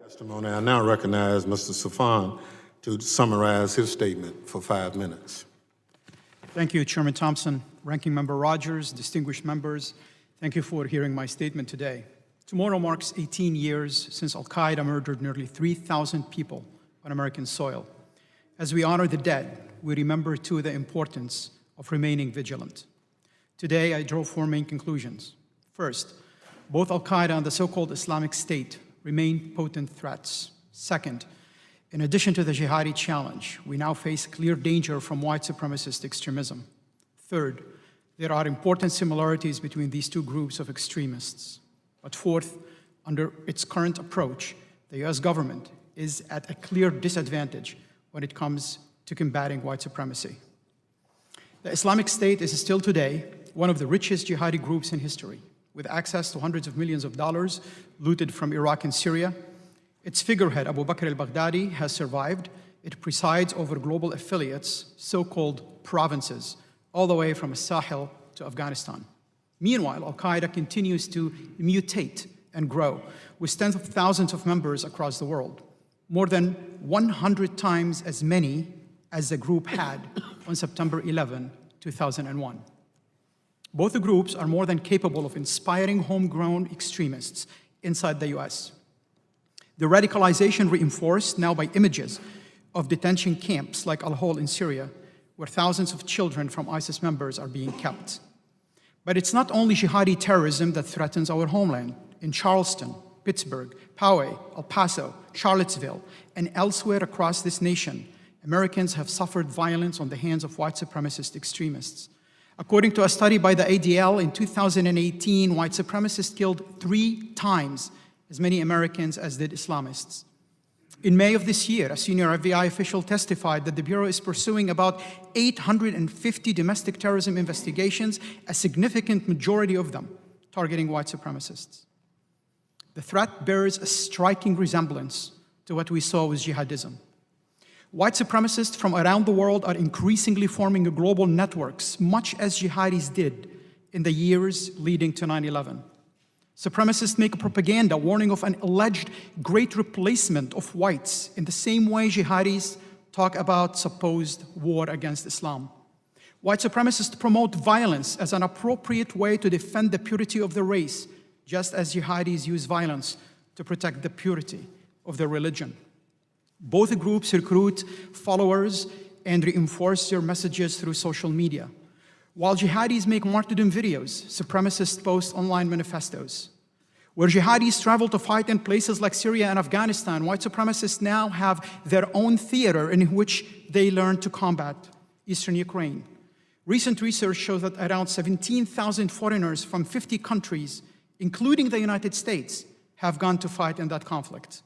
Testimony. I now recognize Mr. Soufan to summarize his statement for 5 minutes. Thank you, Chairman Thompson, Ranking Member Rogers, distinguished members. Thank you for hearing my statement today. Tomorrow marks 18 years since Al-Qaeda murdered nearly 3,000 people on American soil. As we honor the dead, we remember too the importance of remaining vigilant. Today, I draw 4 main conclusions. First, both Al-Qaeda and the so-called Islamic State remain potent threats. Second, in addition to the jihadi challenge, we now face clear danger from white supremacist extremism. Third, there are important similarities between these two groups of extremists. But fourth, under its current approach, the US government is at a clear disadvantage when it comes to combating white supremacy. The Islamic State is still today one of the richest jihadi groups in history, with access to hundreds of millions of dollars looted from Iraq and Syria. Its figurehead, Abu Bakr al-Baghdadi, has survived. It presides over global affiliates, so-called provinces, all the way from Sahel to Afghanistan. Meanwhile, Al-Qaeda continues to mutate and grow, with tens of thousands of members across the world, more than 100 times as many as the group had on September 11, 2001. Both the groups are more than capable of inspiring homegrown extremists inside the US. The radicalization reinforced now by images of detention camps like Al-Hol in Syria, where thousands of children from ISIS members are being kept. But it's not only jihadi terrorism that threatens our homeland. In Charleston, Pittsburgh, Poway, El Paso, Charlottesville, and elsewhere across this nation, Americans have suffered violence on the hands of white supremacist extremists. According to a study by the ADL, in 2018, white supremacists killed 3 times as many Americans as did Islamists. In May of this year, a senior FBI official testified that the Bureau is pursuing about 850 domestic terrorism investigations, a significant majority of them targeting white supremacists. The threat bears a striking resemblance to what we saw with jihadism. White supremacists from around the world are increasingly forming global networks, much as jihadis did in the years leading to 9/11. Supremacists make propaganda warning of an alleged great replacement of whites in the same way jihadis talk about supposed war against Islam. White supremacists promote violence as an appropriate way to defend the purity of the race, just as jihadis use violence to protect the purity of their religion. Both groups recruit followers and reinforce their messages through social media. While jihadis make martyrdom videos, supremacists post online manifestos. Where jihadis travel to fight in places like Syria and Afghanistan, white supremacists now have their own theater in which they learn to combat eastern Ukraine. Recent research shows that around 17,000 foreigners from 50 countries, including the United States, have gone to fight in that conflict.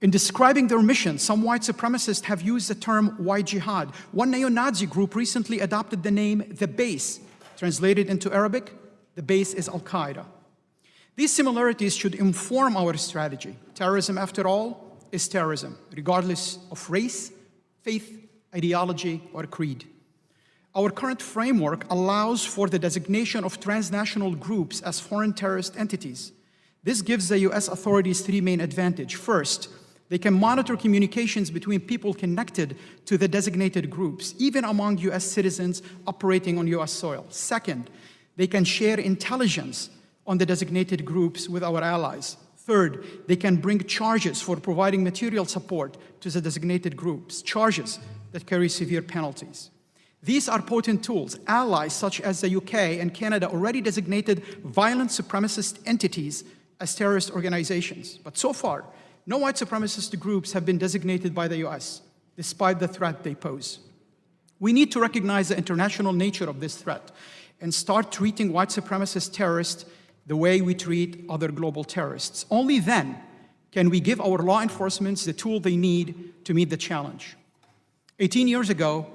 In describing their mission, some white supremacists have used the term white jihad. One neo-Nazi group recently adopted the name the base. Translated into Arabic, the base is Al-Qaeda. These similarities should inform our strategy. Terrorism, after all, is terrorism, regardless of race, faith, ideology, or creed. Our current framework allows for the designation of transnational groups as foreign terrorist entities. This gives the US authorities 3 main advantages. First, they can monitor communications between people connected to the designated groups, even among US citizens operating on US soil. Second, they can share intelligence on the designated groups with our allies. Third, they can bring charges for providing material support to the designated groups, charges that carry severe penalties. These are potent tools. Allies such as the UK and Canada already designated violent supremacist entities as terrorist organizations. But so far, no white supremacist groups have been designated by the US, despite the threat they pose. We need to recognize the international nature of this threat and start treating white supremacist terrorists the way we treat other global terrorists. Only then can we give our law enforcement the tool they need to meet the challenge. 18 years ago,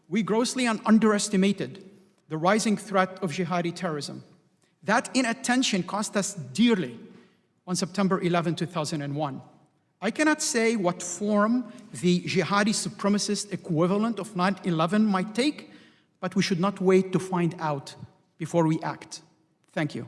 we grossly underestimated the rising threat of jihadi terrorism. That inattention cost us dearly on September 11, 2001. I cannot say what form the jihadi supremacist equivalent of 9/11 might take, but we should not wait to find out before we act. Thank you.